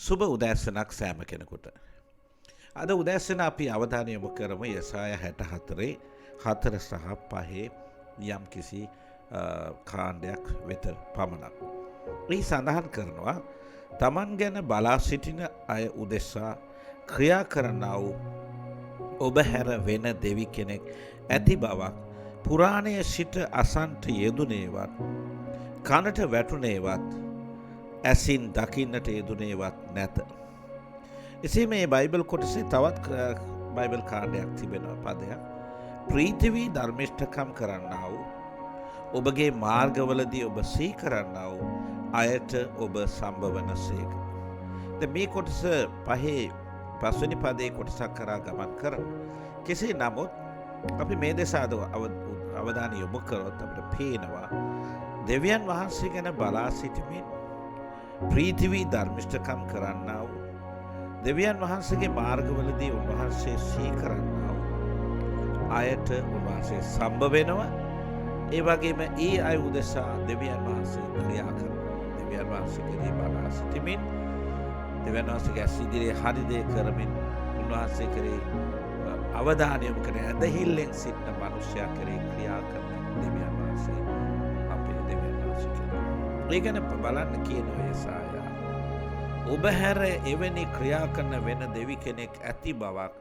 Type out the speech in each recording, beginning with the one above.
සුබ උදෑසනක් සෑම කෙනෙකුට. අද උදෑසන අපි අවධානය යොමු කරමු යසායා 64 4 සහ 5 යම් කිසි කාණ්ඩයක් වෙත පමණක්. මේ සඳහන් කරනවා තමන් ගැන බලා සිටින අය උදෙසා ක්‍රියා කරන්නා වූ ඔබ හැර වෙන දෙවි කෙනෙක් ඇති බවක් පුරාණයේ සිට අසන්ට යෙදුනේවත් කනට වැටුනේවත් ඇසින් දකින්නට යෙදුනේවත් නැත. එසේ මේ බයිබල් කොටසේ තවත් බයිබල් කාණ්ඩයක් තිබෙනවා පදයක්. ප්‍රීති වී ධර්මිෂ්ඨකම් කරන්නා වූ ඔබගේ මාර්ගවලදී ඔබ සිහි කරන්නා වූ අයට ඔබ සම්බවනසේක. දැන් මේ කොටස පස්වෙනි පදයේ කොටසක් කරා ගමන් කරමු. කෙසේ නමුත් අපි මේ දෙස අවධානය යොමු කරොත් අපිට පේනවා දෙවියන් වහන්සේ ගැන බලා සිටමින් ප්‍රීති වී ධර්මිෂ්ඨකම් කරන්නා වූ දෙවියන් වහන්සේගේ මාර්ගවලදී උන්වහන්සේ සිහි කරන්නා වූ අයට උන්වහන්සේ සම්බ වෙනවා. ඒ වගේම ඒ අය උදෙසා දෙවියන් වහන්සේ ක්‍රියා කරනවා. දෙවියන් වහන්සේ කෙරෙහි බලා සිටමින් දෙවියන් වහන්සේගේ ඇස් ඉදිරියේ හරි දේ කරමින් උන්වහන්සේ කෙරෙහි අවධානය යොමු කරන ඇදහිල්ලෙන් සිටින මිනිසයා කෙරෙහි ක්‍රියා කරන දෙවියන් වහන්සේ අපේ දෙවියන් වහන්සේ කියනවා. ඒ ගැන බලන්න කියනවා යසායා. ඔබ හැර එවැනි ක්‍රියා කරන වෙන දෙවි කෙනෙක් ඇති බවක්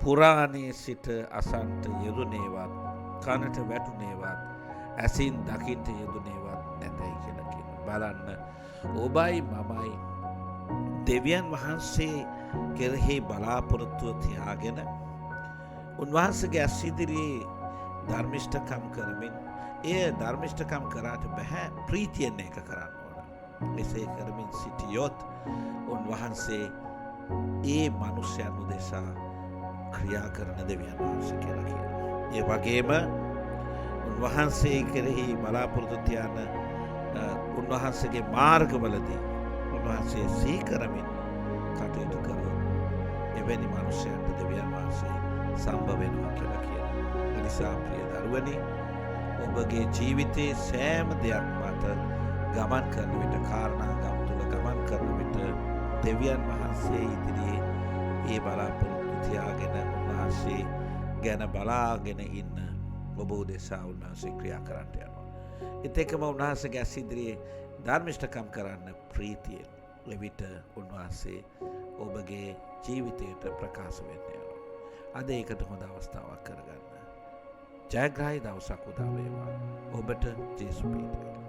පුරාණයේ සිට අසන්ට යෙදුනේවත් කනට වැටුනේවත් ඇසින් දකින්ට යෙදුනේවත් නැතයි කියලා කියනවා. බලන්න ඔබයි මමයි දෙවියන් වහන්සේ කෙරෙහි බලාපොරොත්තුව තියාගෙන උන්වහන්සේගේ ඇස් ඉදිරියේ ධර්මිෂ්ඨකම් කරමින් ඒ ධර්මිෂ්ඨකම් කරාට බෑ ප්‍රීතියෙන් ඒක කරන්න ඕන. එසේ කරමින් සිටියොත් උන්වහන්සේ ඒ මනුෂ්‍යයන් උදෙසා ක්‍රියා කරන දෙවියන් වහන්සේ කියලා කියනවා. ඒ වගේම උන්වහන්සේ කෙරෙහි බලාපොරොත්තු තියන උන්වහන්සේගේ මාර්ගවලදී උන්වහන්සේ සිහි කරමින් කටයුතු කරන එවැනි මනුෂ්‍යයන්ට දෙවියන් වහන්සේ සම්බ වෙනවා කියලා කියනවා. ඒ නිසා ප්‍රිය දරුවනි, ඔබගේ ජීවිතයේ සෑම දෙයක් මත ගමන් කරන විට කාරණා ගම් තුල ගමන් කරන විට දෙවියන් වහන්සේ ඉදිරියේ ඒ බලාපොරොත්තු තියාගෙන උන්වහන්සේ ගැන බලාගෙන ඉන්න ඔබ උදෙසා උන්වහන්සේ ක්‍රියා කරන්නට යනවා. ඒත් එක්කම උන්වහන්සේගේ ඇස් ඉදිරියේ ධර්මිෂ්ඨකම් කරන්න ප්‍රීතියෙන් එවිට උන්වහන්සේ ඔබගේ ජීවිතයට ප්‍රකාශ වෙන්න යනවා. අද ඒකට හොඳ අවස්ථාවක් කරගන්න. ජයග්‍රහී දවසක් උදා වේවා. ඔබට ජේසුස් පිහිටයි.